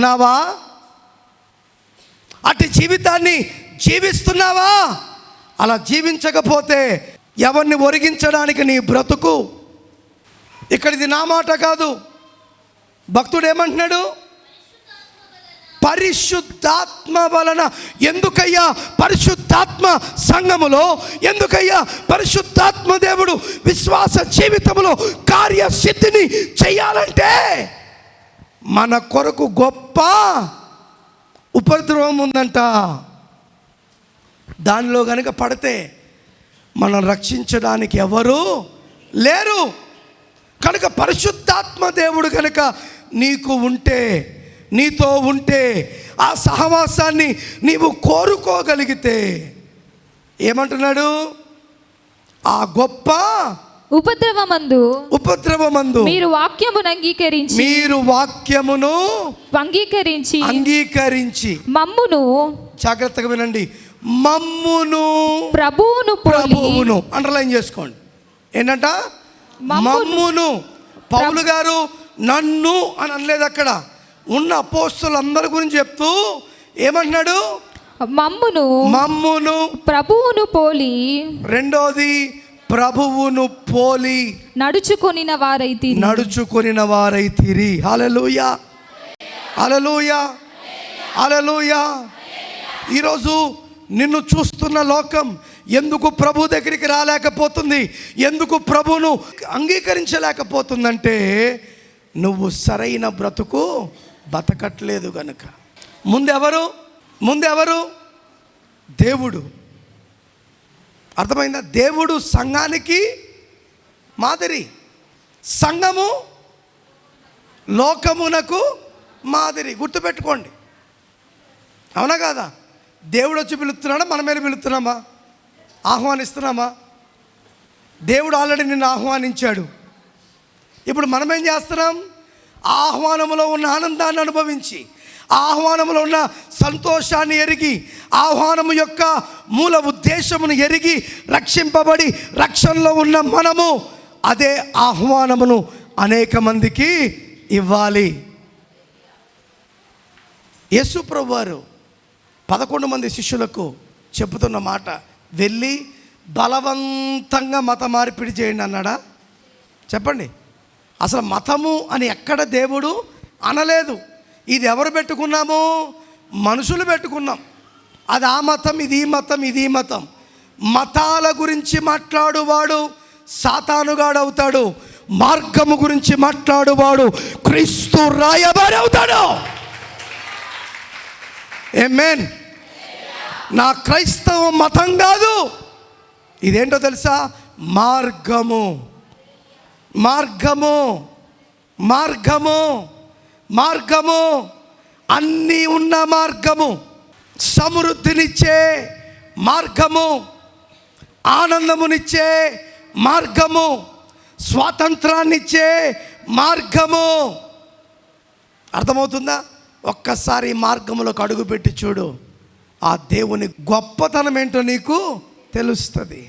ఉన్నావా? అటు జీవితాన్ని జీవిస్తున్నావా? అలా జీవించకపోతే ఎవరిని ఒరిగించడానికి నీ బ్రతుకు? ఇక్కడ ఇది నా మాట కాదు. భక్తుడు ఏమంటున్నాడు? పరిశుద్ధాత్మ వలన. ఎందుకయ్యా పరిశుద్ధాత్మ సంఘములో? ఎందుకయ్యా పరిశుద్ధాత్మ దేవుడు విశ్వాస జీవితంలో కార్యసిద్ధిని చెయ్యాలంటే మన కొరకు గొప్ప ఉపద్రవం ఉందంట. దానిలో గనుక పడితే మనం రక్షించడానికి ఎవరు లేరు. కనుక పరిశుద్ధాత్మ దేవుడు కనుక నీకు ఉంటే, నీతో ఉంటే, ఆ సహవాసాన్ని నీవు కోరుకోగలిగితే ఏమంటున్నాడు? ఆ గొప్ప ఉపద్రవమందు మీరు వాక్యమును అంగీకరించి మమ్మును, జాగ్రత్తగా వినండి, మమ్మును ప్రభువును అండర్లైన్ చేసుకోండి. ఏంటంట? మమ్మును. పౌలు గారు నన్ను అని అనలేదు. అక్కడ ఉన్న అపోస్తలులందరి గురించి చెప్తూ ఏమంటున్నాడు? మమ్మును ప్రభువును పోలి. రెండోది, ప్రభువును పోలి నడుచుకొనిన వారైతిరి. హల్లెలూయా, హల్లెలూయా, హల్లెలూయా. ఈరోజు నిన్ను చూస్తున్న లోకం ఎందుకు ప్రభు దగ్గరికి రాలేకపోతుంది? ఎందుకు ప్రభువును అంగీకరించలేకపోతుందంటే నువ్వు సరైన బ్రతుకు బతకట్లేదు గనుక. ముందెవరు? దేవుడు. అర్థమైందా? దేవుడు సంఘానికి మాదిరి, సంఘము లోకమునకు మాదిరి. గుర్తుపెట్టుకోండి. అవునా కాదా? దేవుడు వచ్చి పిలుస్తున్నాడా? మనమే పిలుస్తున్నామా? ఆహ్వానిస్తున్నామా? దేవుడు ఆల్రెడీ నిన్ను ఆహ్వానించాడు. ఇప్పుడు మనం ఏం చేస్తున్నాం? ఆహ్వానంలో ఉన్న ఆనందాన్ని అనుభవించి, ఆహ్వానంలో ఉన్న సంతోషాన్ని ఎరిగి, ఆహ్వానము యొక్క మూల ఉద్దేశమును ఎరిగి రక్షింపబడి రక్షణలో ఉన్న మనము అదే ఆహ్వానమును అనేక మందికి ఇవ్వాలి. యేసు ప్రభువు వారు 11 మంది శిష్యులకు చెబుతున్న మాట, వెళ్ళి బలవంతంగా మత మార్పిడి చేయండి అన్నాడా? చెప్పండి. అసలు మతము అని ఎక్కడ దేవుడు అనలేదు. ఇది ఎవరు పెట్టుకున్నాము? మనుషులు పెట్టుకున్నాం. అది ఆ మతం, ఇది ఈ మతం, ఇది ఈ మతం. మతాల గురించి మాట్లాడువాడు సాతానుగాడు అవుతాడు. మార్గము గురించి మాట్లాడువాడు క్రీస్తు రాయబారి అవుతాడు. ఆమేన్. నా క్రైస్తవ మతం కాదు. ఇదేంటో తెలుసా? మార్గము, మార్గము, మార్గము, మార్గము. అన్నీ ఉన్న మార్గము, సమృద్ధినిచ్చే మార్గము, ఆనందమునిచ్చే మార్గము, స్వాతంత్రాన్నిచ్చే మార్గము. అర్థమవుతుందా? ఒక్కసారి మార్గములకు అడుగుపెట్టి చూడు, ఆ దేవుని గొప్పతనం ఏంటో నీకు తెలుస్తుంది.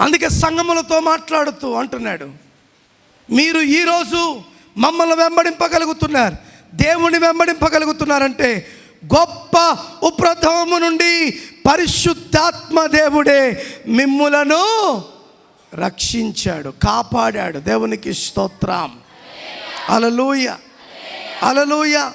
అందుకే సంఘములతో మాట్లాడుతూ అంటున్నాడు, మీరు ఈరోజు మమ్మల్ని వెంబడింపగలుగుతున్నారు, దేవుని వెంబడింపగలుగుతున్నారంటే గొప్ప ఉపద్రవము నుండి పరిశుద్ధాత్మ దేవుడే మిమ్ములను రక్షించాడు, కాపాడాడు. దేవునికి స్తోత్రం. హల్లెలూయా, హల్లెలూయా.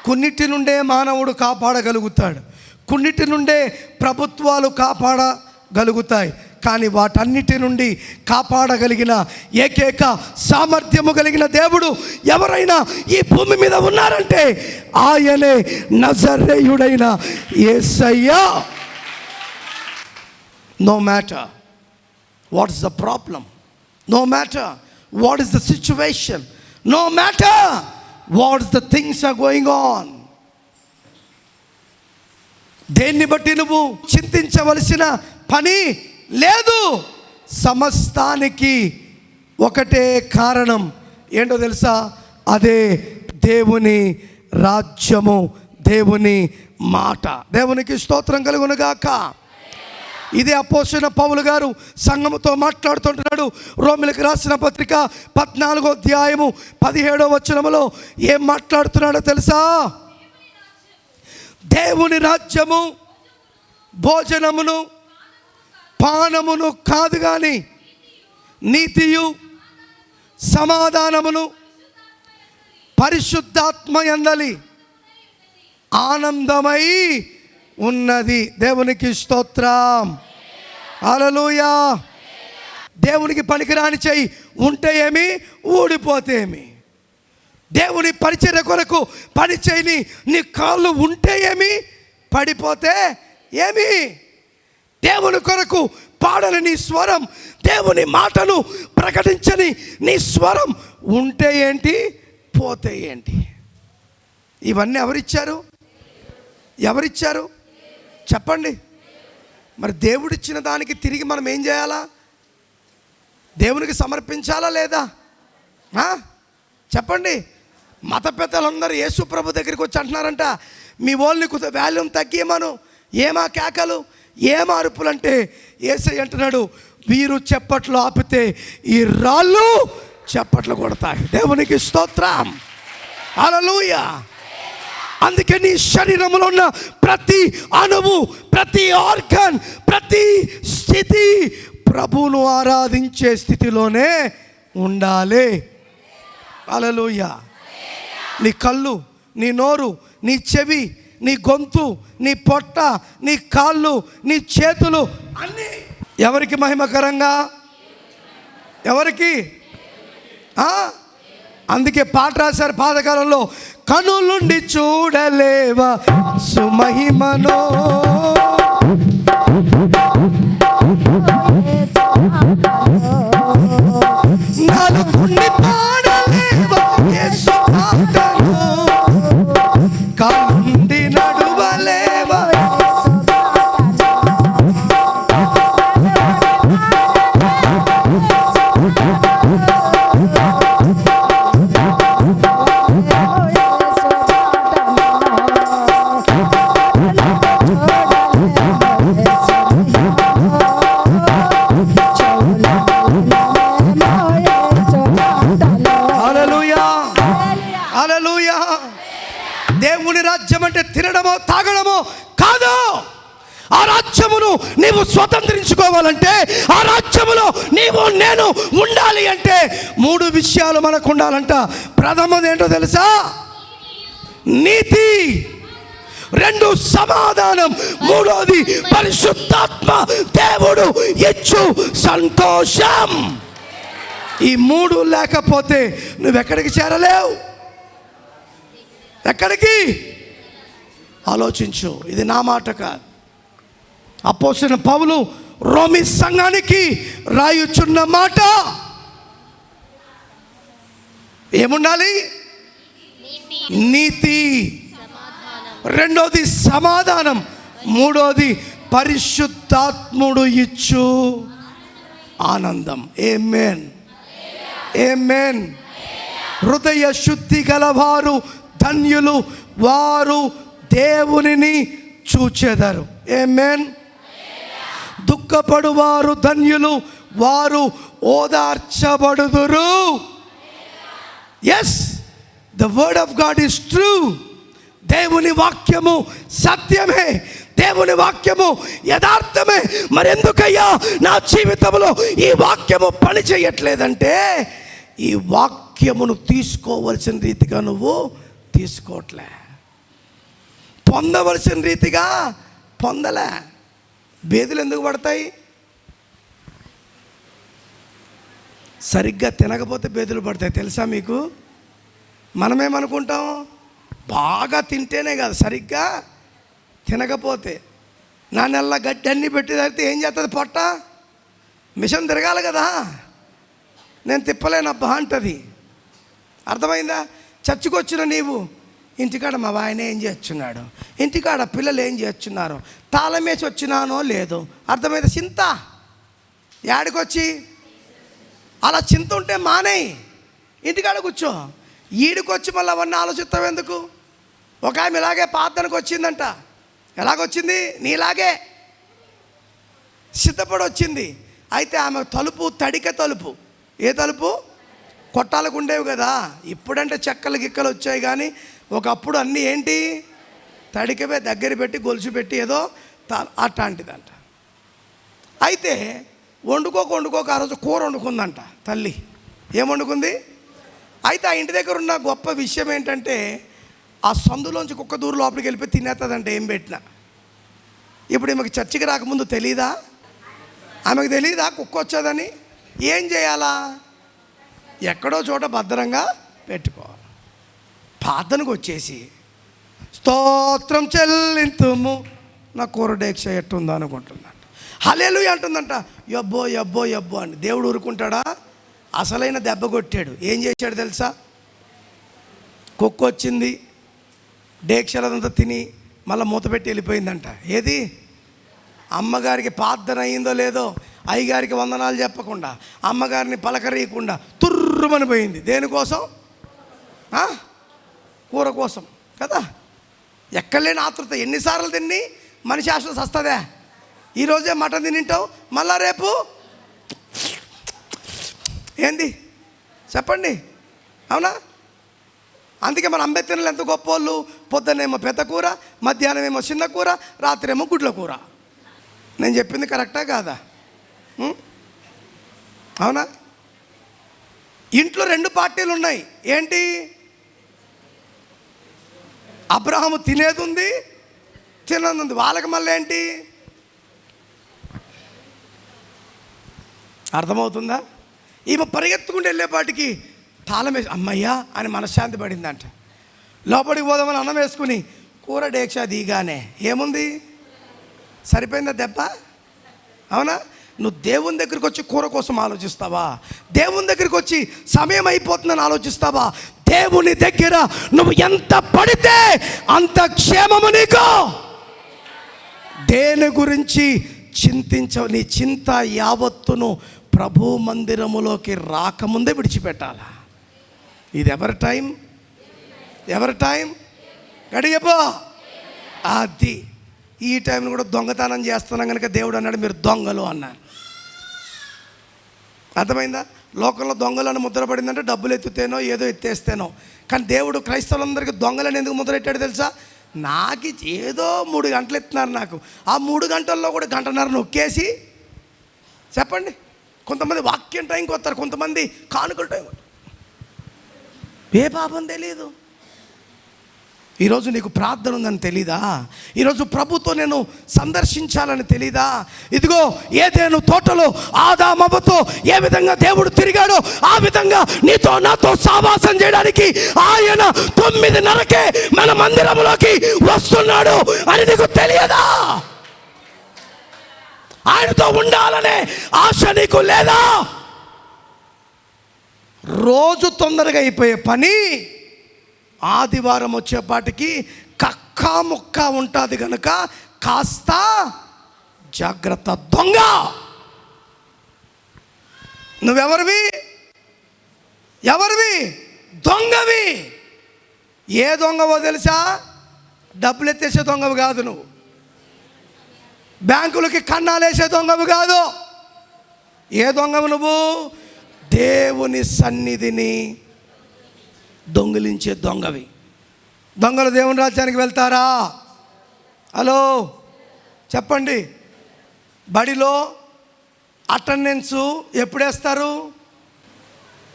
కొన్నిటి నుండే మానవుడు కాపాడగలుగుతాడు, కొన్నిటి నుండే ప్రభుత్వాలు కాపాడగలుగుతాయి. కానీ వాటన్నిటి నుండి కాపాడగలిగిన ఏకైక సామర్థ్యము కలిగిన దేవుడు ఎవరైనా ఈ భూమి మీద ఉన్నారంటే ఆయనే నజరేయుడైన యేసయ్య. No matter what is the problem, no matter what is the situation, no matter what is the things are going on, దేన్ని బట్టి నువ్వు చింతించవలసిన పని లేదు. సమస్తానికి ఒకటే కారణం ఏంటో తెలుసా? అదే దేవుని రాజ్యము, దేవుని మాట. దేవునికి స్తోత్రం కలుగునుగాక. ఇదే అపోస్తలుడైన పౌలు గారు సంఘముతో మాట్లాడుతుంటున్నాడు. రోమీయులకు రాసిన పత్రిక 14వ అధ్యాయము 17వ వచనములో ఏం మాట్లాడుతున్నాడో తెలుసా? దేవుని రాజ్యము భోజనమును పానమును కాదు గాని నీతియు సమాధానమును పరిశుద్ధాత్మ యందలి ఆనందమై ఉన్నది. దేవునికి స్తోత్రం. హల్లెలూయా. దేవునికి పనికిరాని చెయ్యి ఉంటే ఏమి, ఊడిపోతే ఏమి. దేవుని పరిచర్య కొరకు పని చేయని నీ కాళ్ళు ఉంటే ఏమి, పడిపోతే ఏమి. దేవుని కొరకు పాడని నీ స్వరం, దేవుని మాటను ప్రకటించని నీ స్వరం ఉంటే ఏంటి, పోతే ఏంటి. ఇవన్నీ ఎవరిచ్చారు చెప్పండి. మరి దేవుడిచ్చిన దానికి తిరిగి మనం ఏం చేయాలా? దేవునికి సమర్పించాలా లేదా? చెప్పండి. మత పెద్దలందరూ యేసు ప్రభు దగ్గరికి వచ్చి అంటున్నారంట, మీ వాళ్ళని వాల్యూమ్ తగ్గియమను. ఏమా కేకలు, ఏం అరుపులు అంటే యేసయ్య అంటున్నాడు, వీరు చెప్పట్లు ఆపితే ఈ రాళ్ళు చెప్పట్లు కొడతాయి. దేవునికి స్తోత్రం. హల్లెలూయా. అందుకే నీ శరీరంలో ఉన్న ప్రతి అణువు, ప్రతి ఆర్గన్, ప్రతి స్థితి ప్రభువును ఆరాధించే స్థితిలోనే ఉండాలి. హల్లెలూయా. నీ కళ్ళు, నీ నోరు, నీ చెవి, నీ గొంతు, నీ పొట్ట, నీ కాళ్ళు, నీ చేతులు అన్నీ ఎవరికి మహిమకరంగా? ఎవరికి? అందుకే పాట రాశారు పాతకాలంలో, కనులుండి చూడలేవా సుమహిమనో, నాలుగుండి పాడలేవా యేసు పాటను, కాలుండి నడువలేవా. దేవుని రాజ్యం అంటే తినడమో తాగడమో కాదు. ఆ రాజ్యమును నీవు స్వతంత్రించుకోవాలంటే, ఆ రాజ్యములో నీవు నేను ఉండాలి అంటే 3 విషయాలు మనకు ఉండాలంట. ప్రథమది ఏంటో తెలుసా? నీతి. 2 సమాధానం. 3వది పరిశుద్ధాత్మ దేవుడు ఇచ్చు సంతోషం. ఈ 3 లేకపోతే నువ్వెక్కడికి చేరలేవు. ఎక్కడికి? ఆలోచించు. ఇది నా మాట కాదు. అపోస్తలుడైన పౌలు రోమీ సంఘానికి రాయుచున్న మాట ఏముండాలి? నీతి. 2వది సమాధానం. 3వది పరిశుద్ధాత్ముడు ఇచ్చు ఆనందం. ఆమేన్, ఆమేన్. హృదయ శుద్ధి గలవారు ధన్యులు, వారు దేవునిని చూచెదరు. ఆమేన్. దుఃఖపడువారు ధన్యులు, వారు ఓదార్చబడుదురు. Yes, the word of God is true. దేవుని వాక్యము సత్యమే, దేవుని వాక్యము యథార్థమే. మరెందుకయ్యా నా జీవితంలో ఈ వాక్యము పని చేయట్లేదంటే, ఈ వాక్యమును తీసుకోవలసిన రీతిగా నువ్వు తీసుకోవట్లే, పొందవలసిన రీతిగా పొందలే. బేదులు ఎందుకు పడతాయి? సరిగ్గా తినకపోతే బేదులు పడతాయి. తెలుసా మీకు? మనమేమనుకుంటాం, బాగా తింటేనే కాదు, సరిగ్గా తినకపోతే. నా నెల గడ్డి అన్నీ పెట్టి తాగితే ఏం చేస్తుంది? పొట్ట మిషన్ తిరగాలి కదా. నేను తిప్పలేనబ్బా అంటది. అర్థమైందా? చచ్చుకొచ్చిన నీవు ఇంటికాడ మా ఆయన ఏం చేస్తున్నాడు, ఇంటికాడ పిల్లలు ఏం చేస్తున్నారు, తాళం వేసి వచ్చినానో లేదో. అర్థమైందా? చింత. యాడికొచ్చి అలా చింత ఉంటే మానేయి, ఇంటికాడ కూర్చో. ఈడికొచ్చి మళ్ళీ అవన్నీ ఆలోచిస్తావు ఎందుకు? ఒక ఆమె ఇలాగే ప్రార్థనకు వచ్చిందంట. ఎలాగొచ్చింది? నీలాగే సిద్ధపడి వచ్చింది. అయితే ఆమె తలుపు తడిక తలుపు. ఏ తలుపు? కొట్టాలకు ఉండేవి కదా. ఇప్పుడంటే చెక్కలు గిక్కలు వచ్చాయి, కానీ ఒకప్పుడు అన్నీ ఏంటి? తడికవే, దగ్గర పెట్టి గొలుసు పెట్టి ఏదో అట్లాంటిదంట. అయితే వండుకోక ఆ రోజు కూర వండుకుందంట తల్లి. ఏం వండుకుంది? అయితే ఆ ఇంటి దగ్గర ఉన్న గొప్ప విషయం ఏంటంటే, ఆ సందులోంచి కుక్క దూరు లోపలికి వెళ్ళిపోయి తినేస్తుందంట ఏం పెట్టినా. ఇప్పుడు ఈమెకి చర్చికి రాకముందు తెలీదా? ఆమెకు తెలీదా కుక్క వచ్చేదని? ఏం చేయాలా? ఎక్కడో చోట భద్రంగా పెట్టుకోవాలి. ప్రార్థనకు వచ్చేసి స్తోత్రం చెల్లింతుము, నా కూర డేక్ష ఎట్టుందో అనుకుంటుందంట. హల్లెలూయా అంటుందంట. యబ్బో యబ్బో యబ్బో అని. దేవుడు ఊరుకుంటాడా? అసలైన దెబ్బ కొట్టాడు. ఏం చేశాడు తెలుసా? కుక్క వచ్చింది, డేక్షలదంతా తిని మళ్ళీ మూత పెట్టి వెళ్ళిపోయిందంట. ఏది? అమ్మగారికి ప్రార్థన అయిందో లేదో, అయ్యగారికి వందనాలు చెప్పకుండా, అమ్మగారిని పలకరీయకుండా తుర్రుమని పోయింది. దేనికోసం? కూర కోసం కదా. ఎక్కడలేని ఆతృత. ఎన్నిసార్లు తిని మనిషి ఆశ వస్తుందా? ఈరోజే మటన్ తినింటావు, మళ్ళా రేపు ఏంది చెప్పండి, అవునా? అందుకే మన అంబేద్కర్లు ఎంత గొప్పోళ్ళు. పొద్దున్నేమో పెద్ద కూర, మధ్యాహ్నం ఏమో చిన్న కూర, రాత్రి ఏమో గుడ్ల కూర. నేను చెప్పింది కరెక్టా కాదా? అవునా? ఇంట్లో 2 పార్టీలు ఉన్నాయి. ఏంటి? అబ్రహాము తినేది ఉంది, తినేది ఉంది. వాళ్ళకి మళ్ళీ ఏంటి? అర్థమవుతుందా? ఈమె పరిగెత్తుకుంటూ వెళ్ళేపాటికి తాళం వేసి అమ్మయ్యా అని మనశ్శాంతి పడిందంట. లోపలికి పోదామని అన్నం వేసుకుని కూర డేక్ష దిగానే ఏముంది? సరిపోయిందా దెబ్బ? అవునా? నువ్వు దేవుని దగ్గరికి వచ్చి కూర కోసం ఆలోచిస్తావా? దేవుని దగ్గరికి వచ్చి సమయం అయిపోతుందని ఆలోచిస్తావా? దేవుని దగ్గర నువ్వు ఎంత పడితే అంత క్షేమము నీకు. దేని గురించి చింతించవు. నీ చింత యావత్తును ప్రభు మందిరములోకి రాకముందే విడిచిపెట్టాలా. ఇది ఎవరి టైం? ఎవరి టైం? గడియపో. అది ఈ టైంలో కూడా దొంగతనం చేస్తున్నాం కనుక దేవుడు అన్నాడు మీరు దొంగలు అన్నారు. అర్థమైందా? లోకంలో దొంగలను ముద్రపడిందంటే డబ్బులు ఎత్తుతేనో ఏదో ఎత్తేస్తేనో. కానీ దేవుడు క్రైస్తవులందరికీ దొంగలను ఎందుకు ముద్రెట్టాడు తెలుసా? నాకు ఏదో 3 గంటలు ఎత్తున్నారు నాకు. ఆ 3 గంటల్లో కూడా 1.5 గంట నొక్కేసి చెప్పండి. కొంతమంది వాక్యం టైంకి వస్తారు, కొంతమంది కానుకల టైం. ఏ పాపం తెలీదు. ఈరోజు నీకు ప్రార్థన ఉందని తెలీదా? ఈరోజు ప్రభుతో నేను సందర్శించాలని తెలీదా? ఇదిగో ఏదైనా తోటలో ఆదామవ్వతో ఏ విధంగా దేవుడు తిరిగాడో ఆ విధంగా నీతో నాతో సావాసం చేయడానికి ఆయన 9:30కే మన మందిరంలోకి వస్తున్నాడు అని నీకు తెలియదా? ఆయనతో ఉండాలనే ఆశ నీకు లేదా? రోజు తొందరగా అయిపోయే పని ఆదివారం వచ్చేపాటికి కక్కా ముక్క ఉంటుంది కనుక కాస్త జాగ్రత్త. దొంగ నువ్వెవరివి? ఎవరివి? దొంగవి. ఏ దొంగవో తెలుసా? డబ్బులు ఎత్తేసే దొంగవి కాదు నువ్వు. బ్యాంకులకి కన్నాలేసే దొంగవి కాదు. ఏ దొంగవు నువ్వు? దేవుని సన్నిధిని దొంగిలించే దొంగవి. దొంగలు దేవుని రాజ్యానికి వెళ్తారా? హలో చెప్పండి. బడిలో అటెండెన్సు ఎప్పుడేస్తారు?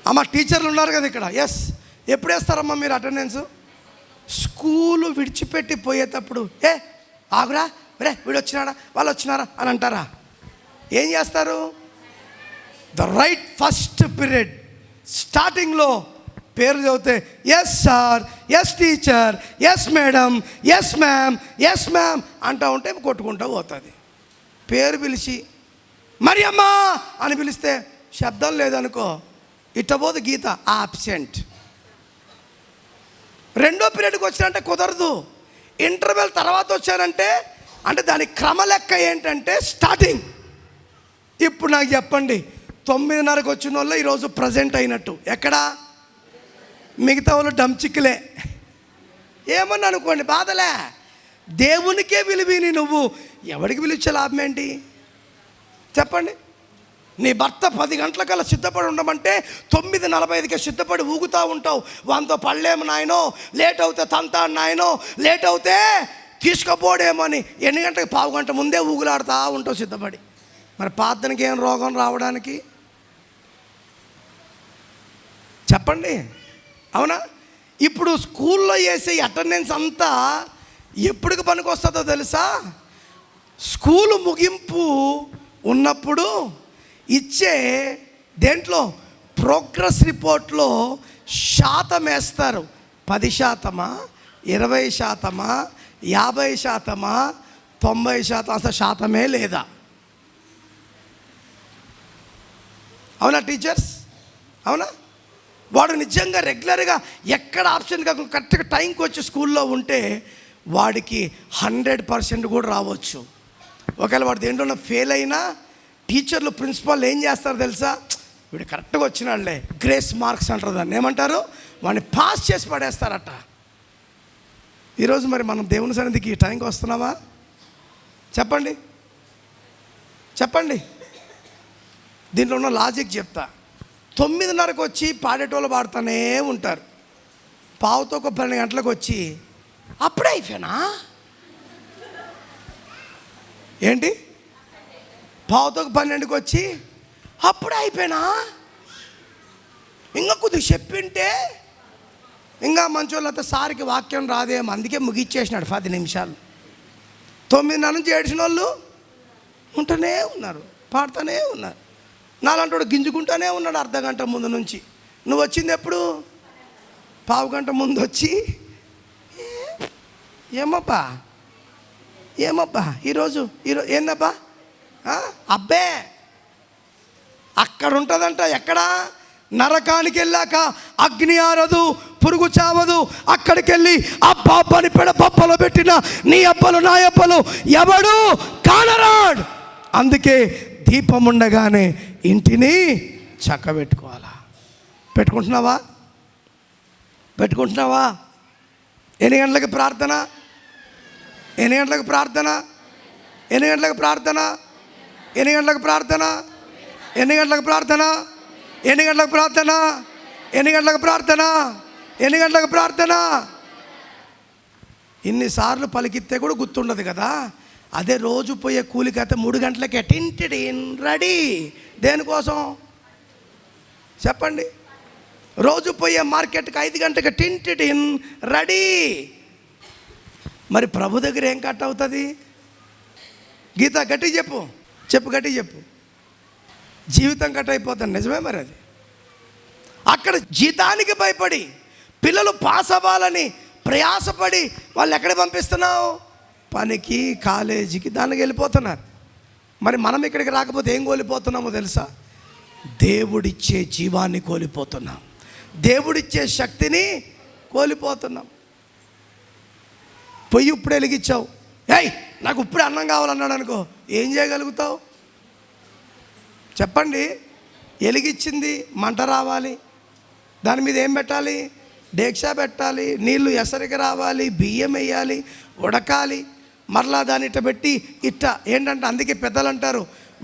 అమ్మ టీచర్లు ఉన్నారు కదా ఇక్కడ. ఎస్, ఎప్పుడేస్తారమ్మా మీరు అటెండెన్సు? స్కూలు విడిచిపెట్టి పోయేటప్పుడు ఆగురా, రే వీడు వచ్చినాడా వాళ్ళు వచ్చినారా అని అంటారా? ఏం చేస్తారు? ద రైట్ ఫస్ట్ పీరియడ్ స్టార్టింగ్లో పేరు చదివితే yes sir, yes teacher, yes madam, yes ma'am, yes ma'am అంటూ ఉంటే కొట్టుకుంటూ పోతుంది. పేరు పిలిచి మరి అమ్మా అని పిలిస్తే శబ్దం లేదనుకో, ఇట్టబోదు గీత ఆబ్సెంట్. రెండో పీరియడ్కి వచ్చినంటే కుదరదు. ఇంటర్వెల్ తర్వాత వచ్చానంటే అంటే దాని క్రమలెక్క ఏంటంటే స్టార్టింగ్. ఇప్పుడు నాకు చెప్పండి, 9:30కి వచ్చిన వాళ్ళు ఈరోజు ప్రజెంట్ అయినట్టు. ఎక్కడా? మిగతా వాళ్ళు డంచిక్లే. ఏమన్నా అనుకోండి, బాధలే. దేవునికే విలువిని నువ్వు ఎవరికి పిలిచే లాభం ఏంటి? చెప్పండి. నీ భర్త 10 గంటలకల్లా సిద్ధపడి ఉండమంటే 9:45కే సిద్ధపడి ఊగుతూ ఉంటావు. వాంతో పడలేము నాయనో, లేట్ అవుతే తంతాడు నాయనో, లేట్ అవుతే తీసుకుపోడేమో అని ఎన్ని గంటలకు 1/2 గంట ముందే ఊగులాడుతూ ఉంటావు సిద్ధపడి. మరి ప్రార్థనకి ఏం రోగం రావడానికి? చెప్పండి, అవునా? ఇప్పుడు స్కూల్లో వేసే అటెండెన్స్ అంతా ఎప్పటికి పనికి వస్తుందో తెలుసా? స్కూలు ముగింపు ఉన్నప్పుడు ఇచ్చే దేంట్లో ప్రోగ్రెస్ రిపోర్ట్లో శాతం వేస్తారు. 10%, 20%, 50%, 90%, అసలు శాతమే లేదా? అవునా టీచర్స్? అవునా? వాడు నిజంగా రెగ్యులర్గా ఎక్కడ ఆప్షన్ కాకుండా కరెక్ట్గా టైంకి వచ్చి స్కూల్లో ఉంటే వాడికి 100% కూడా రావచ్చు. ఒకవేళ వాడు దేంట్లో ఫెయిల్ అయినా టీచర్లు, ప్రిన్సిపాల్ ఏం చేస్తారు తెలుసా? వీడు కరెక్ట్గా వచ్చినాడులే, గ్రేస్ మార్క్స్ అంటారు దాన్ని. ఏమంటారు? వాడిని పాస్ చేసి పడేస్తారట. ఈరోజు మరి మనం దేవుని సన్నిధికి ఈ టైంకి వస్తున్నామా? చెప్పండి, చెప్పండి. దీంట్లో ఉన్న లాజిక్ చెప్తా. 9:30కు వచ్చి పాడేటోళ్ళు పాడుతూనే ఉంటారు. 12 గంటలకు వచ్చి అప్పుడే అయిపోయినా ఏంటి? 12:12కి వచ్చి అప్పుడే అయిపోయినా, ఇంకా కొద్దిగా చెప్పింటే ఇంకా మంచోళ్ళంతా సార్కి వాక్యం రాదేమో, అందుకే ముగిచ్చేసినాడు 10 నిమిషాలు. 9:30 నుంచి ఏడ్చిన వాళ్ళు ఉంటూనే ఉన్నారు, పాడుతూనే ఉన్నారు. నాలంటోడు గింజుకుంటూనే ఉన్నాడు అర్ధగంట ముందు నుంచి. నువ్వు వచ్చింది ఎప్పుడు? 1/2 గంట ముందు వచ్చి ఏమబ్బా ఈరోజు ఏందబ్బా అబ్బే అక్కడ ఉంటుందంట. ఎక్కడ? నరకానికి వెళ్ళాక అగ్ని ఆరదు, పురుగు చావదు. అక్కడికి వెళ్ళి అబ్బా అబ్బని బొప్పలో పెట్టిన నీ అబ్బలు నా అబ్బలు ఎవడు కానరాడు. అందుకే దీపం ఉండగానే ఇంటిని చక్కబెట్టుకోవాలా. పెట్టుకుంటున్నావా? పెట్టుకుంటున్నావా? ఎన్ని గంటలకు ప్రార్థన? ఎన్ని గంటలకు ప్రార్థన? ఎన్ని గంటలకు ప్రార్థన? ఎన్ని గంటలకు ప్రార్థన? ఎన్ని గంటలకు ప్రార్థన? ఎన్ని గంటలకు ప్రార్థన? ఎన్ని గంటలకు ప్రార్థన? ఎన్ని గంటలకు ప్రార్థన? ఇన్నిసార్లు పలికితే కూడా గుర్తుండదు కదా. అదే రోజు పోయే కూలికైతే 3 గంటలకే టింటిడి రెడీ. దేనికోసం చెప్పండి? రోజు పోయే మార్కెట్కి 5 గంటలకి టింటిడి రెడీ. మరి ప్రభు దగ్గర ఏం కట్ అవుతుంది? గీత గట్టి చెప్పు, గట్టి చెప్పు. జీవితం కట్ అయిపోతుంది. నిజమే మరి అది. అక్కడ జీతానికి భయపడి పిల్లలు పాస్ అవ్వాలని ప్రయాసపడి వాళ్ళు ఎక్కడ పంపిస్తున్నావు? పనికి, కాలేజీకి, దానికి వెళ్ళిపోతున్నారు. మరి మనం ఇక్కడికి రాకపోతే ఏం కోల్పోతున్నామో తెలుసా? దేవుడిచ్చే జీవాన్ని కోల్పోతున్నాం, దేవుడిచ్చే శక్తిని కోల్పోతున్నాం. పొయ్యి ఇప్పుడు వెలిగించావు, ఏయ్ నాకు ఇప్పుడు అన్నం కావాలన్నాడు అనుకో, ఏం చేయగలుగుతావు చెప్పండి? వెలిగించింది మంట రావాలి, దాని మీద ఏం పెట్టాలి? డేక్షా పెట్టాలి, నీళ్లు ఎసరికి రావాలి, బియ్యం వేయాలి, ఉడకాలి, మరలా దాన్ని ఇట్ట పెట్టి ఇట్ట ఏంటంటే, అందుకే పెద్దలు అంటారు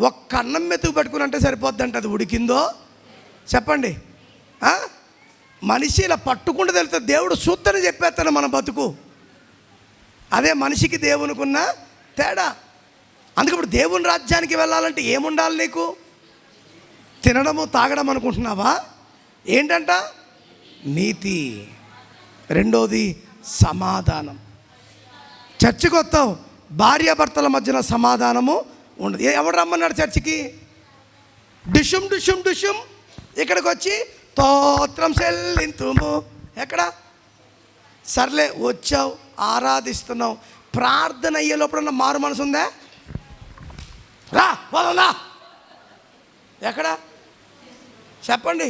ఒక్క అన్నం మెతుకు పెట్టుకుని అంటే సరిపోద్దంట. అది ఉడికిందో చెప్పండి? మనిషి ఇలా పట్టుకుంటూ తెలుస్తుంది. దేవుడు సూత్తని చెప్పేస్తాను మన బతుకు. అదే మనిషికి దేవునికున్న తేడా. అందుకే ఇప్పుడు దేవుని రాజ్యానికి వెళ్ళాలంటే ఏముండాలి నీకు? తినడము తాగడం అనుకుంటున్నావా? ఏంటంట? నీతి. రెండోది సమాధానం. చర్చికి వస్తావు, భార్యాభర్తల మధ్యన సమాధానము ఉండదు. ఎవడు రమ్మన్నాడు చర్చికి? డుషుం డుషుం డుషుం. ఇక్కడికి వచ్చి స్తోత్రం చెల్లింతుము. ఎక్కడ? సర్లే వచ్చావు, ఆరాధిస్తున్నావు, ప్రార్థన అయ్యే లోపల మారు మనసు ఉందా? రా పోదా. ఎక్కడ చెప్పండి?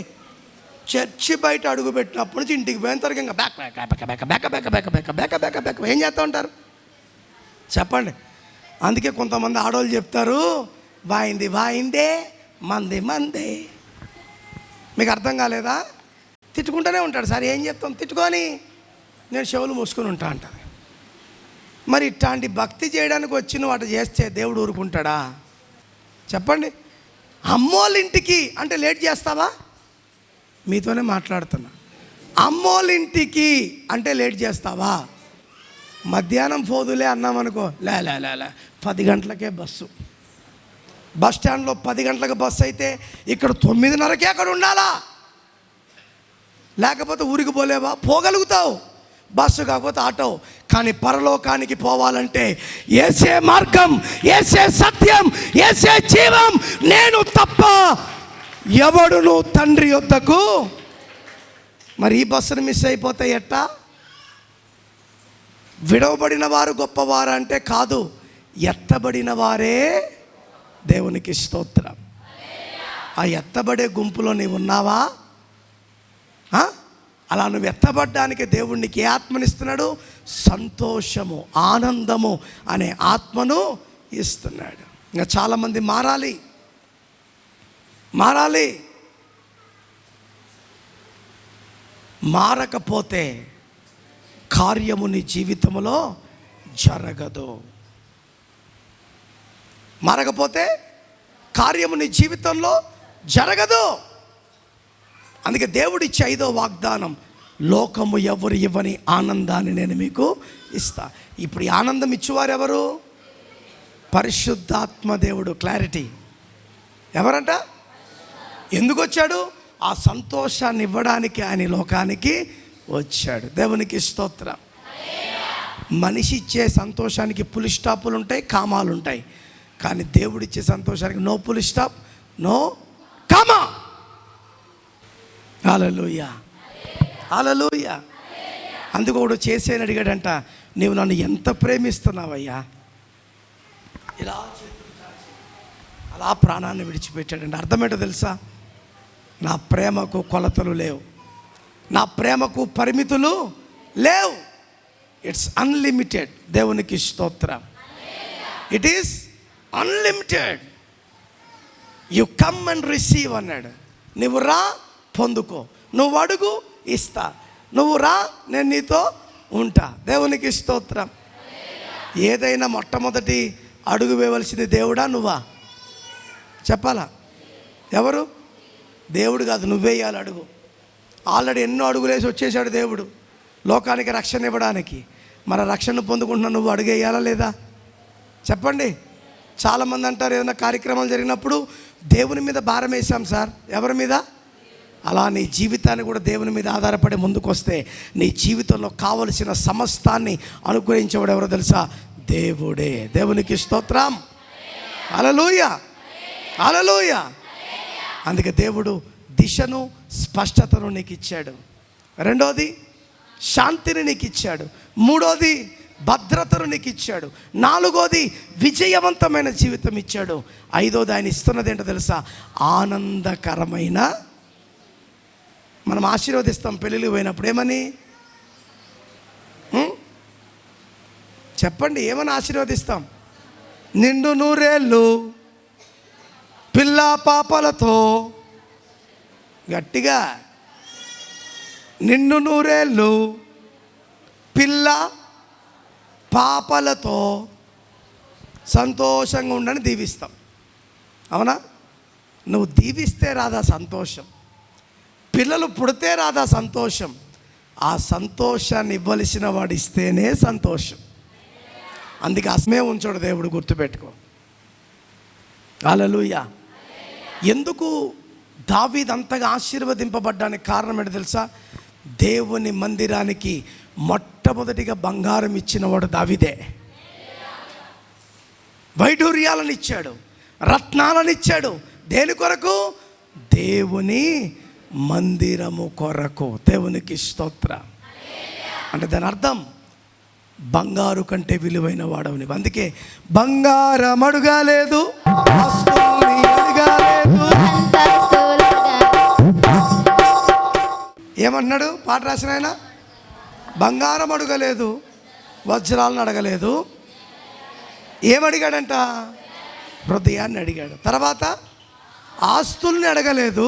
చర్చి బయట అడుగు పెట్టినప్పటి నుంచి ఇంటికి పోయిన తర్వాత ఇంకా back back back back back back back back back back back ఏం చేస్తూ ఉంటారు చెప్పండి? అందుకే కొంతమంది ఆడవాళ్ళు చెప్తారు, వాయింది వాయిందే, మంది మందే. మీకు అర్థం కాలేదా? తిట్టుకుంటూనే ఉంటాడు. సార్ ఏం చెప్తాం? తిట్టుకొని నేను చెవులు మూసుకొని ఉంటా అంటారు. మరి ఇట్లాంటి భక్తి చేయడానికి వచ్చి నువ్వు అటు చేస్తే దేవుడు ఊరుకుంటాడా? చెప్పండి. అమ్మోళ్ళింటికి అంటే లేట్ చేస్తావా? మీతోనే మాట్లాడుతున్నా. అమ్మోళ్ళింటికి అంటే లేట్ చేస్తావా? మధ్యాహ్నం పోదులే అన్నామనుకో, లే 10 గంటలకే బస్సు. బస్ స్టాండ్లో 10 గంటలకు బస్సు అయితే ఇక్కడ 9:30కే అక్కడ ఉండాలా? లేకపోతే ఊరికి పోలేవా? పోగలుగుతావు, బస్సు కాకపోతే ఆటో. కానీ పరలోకానికి పోవాలంటే యేసే మార్గం, యేసే సత్యం, యేసే జీవం, నేను తప్ప ఎవడును తండ్రి యొద్దకు. మరి ఈ బస్సును మిస్ అయిపోతే ఎట్టా? విడవబడిన వారు గొప్పవారు అంటే కాదు, ఎత్తబడిన వారే దేవునికి స్తోత్రం. ఆ ఎత్తబడే గుంపులో నీవు ఉన్నావా? అలా నువ్వు ఎత్తబడ్డానికి దేవుడికి ఏ ఆత్మనిస్తున్నాడు? సంతోషము, ఆనందము అనే ఆత్మను ఇస్తున్నాడు. ఇంకా చాలామంది మారాలి. మారకపోతే కార్యము నీ జీవితంలో జరగదు. మారకపోతే కార్యము నీ జీవితంలో జరగదు. అందుకే దేవుడిచ్చే 5వ వాగ్దానం, లోకము ఎవరు ఇవ్వని ఆనందాన్ని నేను మీకు ఇస్తా. ఇప్పుడు ఈ ఆనందం ఇచ్చేవారు ఎవరు? పరిశుద్ధాత్మ దేవుడు. క్లారిటీ. ఎవరంట? ఎందుకు వచ్చాడు? ఆ సంతోషాన్ని ఇవ్వడానికి ఆయన లోకానికి వచ్చాడు. దేవునికి స్తోత్రం. మనిషి ఇచ్చే సంతోషానికి పులి స్టాపులు ఉంటాయి, కామాలు ఉంటాయి. కానీ దేవుడిచ్చే సంతోషానికి నో పులి స్టాప్, నో కామా. హల్లెలూయా, హల్లెలూయా. అందుకు ఒకడు చేసేని అడిగాడంట, నీవు నన్ను ఎంత ప్రేమిస్తున్నావయ్యా? ఇలా అలా ప్రాణాన్ని విడిచిపెట్టాడండి. అర్థమేంటో తెలుసా? నా ప్రేమకు కొలతలు లేవు, నా ప్రేమకు పరిమితులు లేవు. It's unlimited. దేవునికి స్తోత్రం. It is unlimited. You come and receive అన్నాడు. నువ్వు రా, పొందుకో. నువ్వు అడుగు, ఇస్తా. నువ్వు రా, నేను నీతో ఉంటా. దేవునికి స్తోత్రం. ఏదైనా మొట్టమొదటి అడుగు వేయవలసింది దేవుడా నువ్వా? చెప్పాలా? ఎవరు? దేవుడు కాదు, నువ్వేయాలి అడుగు. ఆల్రెడీ ఎన్నో అడుగులేసి వచ్చేసాడు దేవుడు లోకానికి రక్షణ ఇవ్వడానికి. మన రక్షణ పొందుకుంటున్నా, నువ్వు అడుగేయాలా లేదా? చెప్పండి. చాలామంది అంటారు, ఏదైనా కార్యక్రమాలు జరిగినప్పుడు దేవుని మీద భారం వేశాం సార్. ఎవరి మీద? అలా నీ జీవితాన్ని కూడా దేవుని మీద ఆధారపడి ముందుకొస్తే నీ జీవితంలో కావలసిన సమస్తాన్ని అనుగ్రహించేవాడు ఎవరో తెలుసా? దేవుడే. దేవునికి స్తోత్రం. హల్లెలూయా, హల్లెలూయా. అందుకే దేవుడు దిశను, స్పష్టతను నీకు ఇచ్చాడు. రెండోది శాంతిని నీకు ఇచ్చాడు. మూడోది భద్రతను నీకు ఇచ్చాడు. నాలుగోది విజయవంతమైన జీవితం ఇచ్చాడు. ఐదోది ఆయన ఇస్తున్నది ఏంటో తెలుసా? ఆనందకరమైన. మనం ఆశీర్వదిస్తాం పెళ్ళిళ్ళకి పోయినప్పుడు. ఏమని చెప్పండి? ఏమని ఆశీర్వదిస్తాం? నిండు నూరేళ్ళు పిల్ల పాపలతో. గట్టిగా, నిండు నూరేళ్ళు పిల్ల పాపలతో సంతోషంగా ఉండని దీవిస్తాం. అవునా? నువ్వు దీవిస్తే రాదా సంతోషం? పిల్లలు పుడితే రాదా సంతోషం? ఆ సంతోషాన్ని ఇవ్వవలసిన వాడు ఇస్తేనే సంతోషం. అందుకే అసమే ఉంచాడు దేవుడు, గుర్తుపెట్టుకో. హల్లెలూయా. ఎందుకు దావీదు అంతగా ఆశీర్వదింపబడ్డానికి కారణం ఏంటో తెలుసా? దేవుని మందిరానికి మొట్టమొదటిగా బంగారం ఇచ్చినవాడు దావీదే. వైఢూర్యాలను ఇచ్చాడు, రత్నాలను ఇచ్చాడు. దేని కొరకు? దేవుని మందిరము కొరకు. దేవునికి స్తోత్రం. అంటే దాని అర్థం బంగారు కంటే విలువైన వాడవని. అందుకే బంగారం అడుగలేదు, ఏమన్నాడు పాట రాసిన ఆయన? బంగారం అడగలేదు, వజ్రాలను అడగలేదు. ఏమడిగాడంట? హృదయాన్ని అడిగాడు. తర్వాత ఆస్తుల్ని అడగలేదు,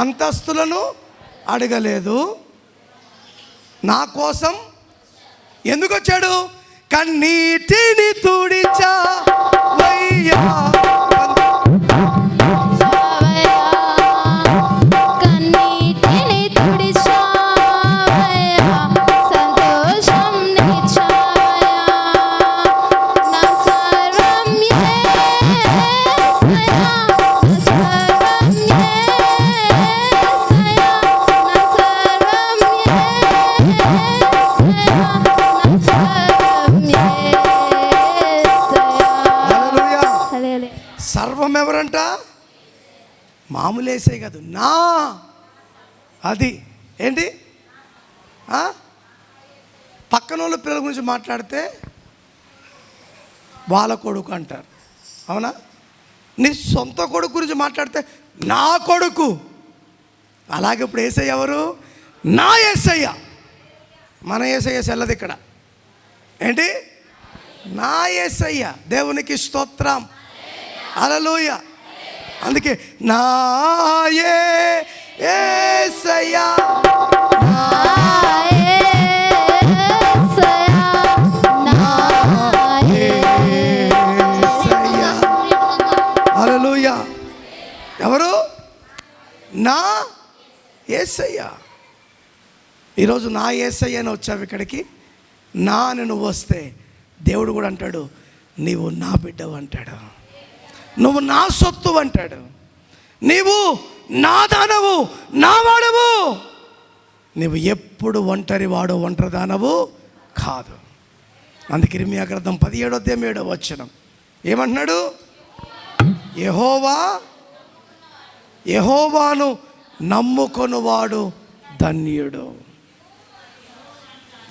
అంతస్తులను అడగలేదు. నా కోసం ఎందుకు వచ్చాడు? కన్నీటిని తుడిచా వయ్యా. సర్వం ఎవరంట? మామూలు యేసయ్య కాదు, నా. అది ఏంటి? పక్కన వాళ్ళ పిల్లల గురించి మాట్లాడితే వాళ్ళ కొడుకు అంటారు, అవునా? నీ సొంత కొడుకు గురించి మాట్లాడితే నా కొడుకు. అలాగే ఇప్పుడు యేసయ్య ఎవరు? నా యేసయ్య. మన యేసయ్య సెల్లది ఇక్కడ. ఏంటి? నా యేసయ్య. దేవునికి స్తోత్రం, హల్లెలూయా. అందుకే నా యేసయ్య, నా యేసయ్య, హల్లెలూయా. ఎవరు? నా యేసయ్య. ఈరోజు నా యేసయ్య అని వచ్చావు ఇక్కడికి. నా అని నువ్వు వస్తే దేవుడు కూడా అంటాడు, నీవు నా బిడ్డవు అంటాడు, నువ్వు నా సొత్తు అంటాడు, నీవు నా దానవు, నా వాడవు. నువ్వు ఎప్పుడు ఒంటరి వాడు, ఒంటరి దానవు కాదు. అందుకే ఇర్మీయా గ్రంథం 17:7 ఏమంటున్నాడు? యెహోవాను నమ్ముకొనువాడు ధన్యుడు.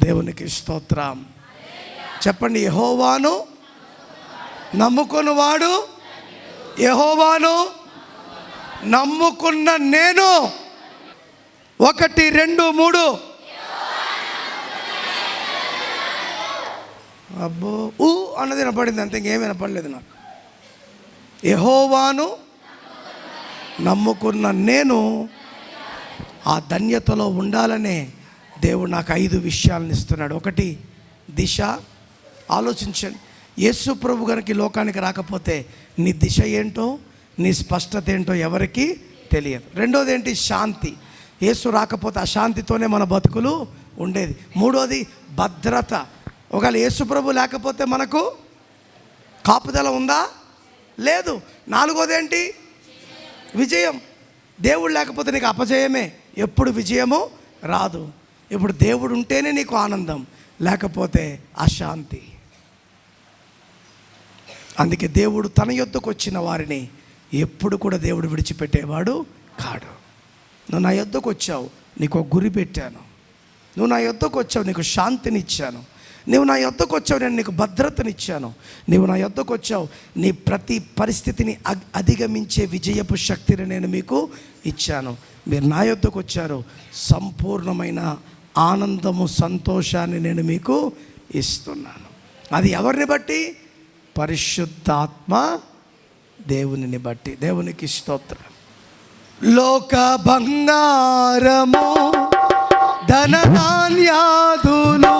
దేవునికి స్తోత్రం. చెప్పండి, యెహోవాను నమ్ముకొనువాడు, యెహోవాను నమ్ముకున్న నేను. 1, 2, 3. అబ్బో ఊ అన్నది వినపడింది, అంతే, ఇంకేం వినపడలేదు నాకు. యెహోవాను నమ్ముకున్న నేను ఆ ధన్యతలో ఉండాలనే దేవుడు నాకు 5 విషయాలను ఇస్తున్నాడు. 1, దిశ. ఆలోచించండి, యేసు ప్రభు గారికి లోకానికి రాకపోతే నీ దిశ ఏంటో, నీ స్పష్టత ఏంటో ఎవరికి తెలియదు. 2వది ఏంటి? శాంతి. యేసు రాకపోతే ఆ శాంతితోనే మన బతుకులు ఉండేది. 3వది భద్రత. ఒకవేళ యేసు ప్రభు లేకపోతే మనకు కాపుదల ఉందా? లేదు. 4వది ఏంటి? విజయం. దేవుడు లేకపోతే నీకు అపజయమే, ఎప్పుడు విజయము రాదు. ఇప్పుడు దేవుడు ఉంటేనే నీకు ఆనందం, లేకపోతే అశాంతి. అందుకే దేవుడు తన యొద్దకు వచ్చిన వారిని ఎప్పుడు కూడా దేవుడు విడిచిపెట్టేవాడు కాడు. నువ్వు నా యొద్దకు వచ్చావు, నీకు ఒక గురి పెట్టాను. నువ్వు నా యొద్దకు వచ్చావు, నీకు శాంతినిచ్చాను. నువ్వు నా యొద్దకు వచ్చావు, నేను నీకు భద్రతనిచ్చాను. నువ్వు నా యొద్దకు వచ్చావు, నీ ప్రతి పరిస్థితిని అధిగమించే విజయపు శక్తిని నేను మీకు ఇచ్చాను. మీరు నా యొద్దకు వచ్చారు, సంపూర్ణమైన ఆనందము, సంతోషాన్ని నేను మీకు ఇస్తున్నాను. అది ఎవరిని బట్టి? పరిశుద్ధాత్మ దేవునిని బట్టి. దేవునికి స్తోత్రం. లోక బంగారము ధనధాన్యాదులు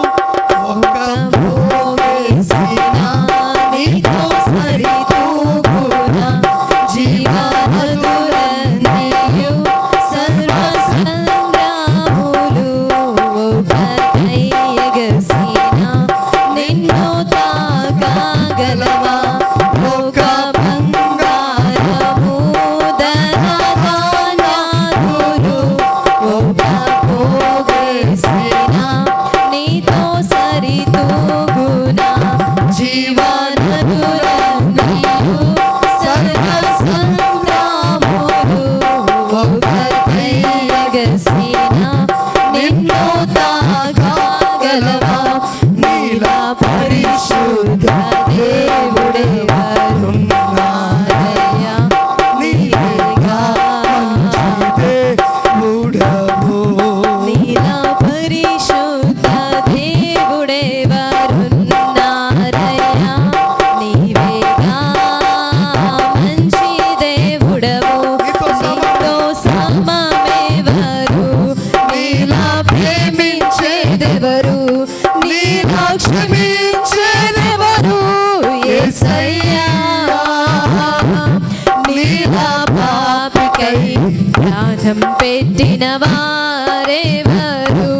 పెట్టిన వారెవరు?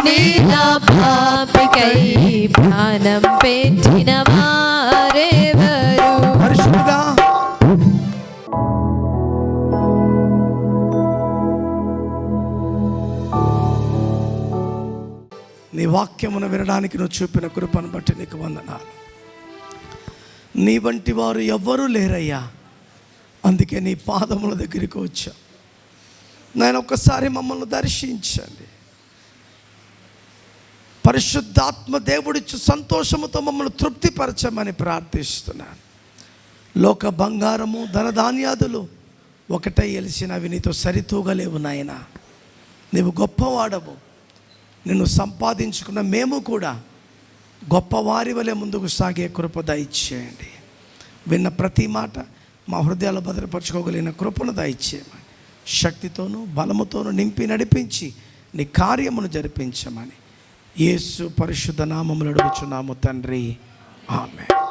నీలా పాపికై ప్రాణం పెట్టిన వారెవరు? పరిశుద్ధ నీ వాక్యమును వినడానికి నువ్వు చూపిన కృపను బట్టి నీకు వందనాలు. నీ వంటి వారు ఎవ్వరూ లేరయ్యా. అందుకే నీ పాదముల దగ్గరికి వచ్చా. నేను ఒక్కసారి మమ్మల్ని దర్శించండి. పరిశుద్ధాత్మ దేవుడిచ్చు సంతోషముతో మమ్మల్ని తృప్తిపరచమని ప్రార్థిస్తున్నాను. లోక బంగారము ధనధాన్యాదులు ఒకటై ఎలిసినవి నీతో సరితూగలేవు నాయన. నీవు గొప్పవాడవు. నిన్ను సంపాదించుకున్న మేము కూడా గొప్పవారి వలె ముందుకు సాగే కృప దయచేయండి. విన్న ప్రతి మాట మా హృదయాలు భద్రపరచుకోగలిగిన కృపను దయచేయమని, శక్తితోనూ బలముతోనూ నింపి నడిపించి నీ కార్యమును జరిపించమని యేసు పరిశుద్ధ నామములో అడుగుచున్నాము తండ్రి. ఆమేన్.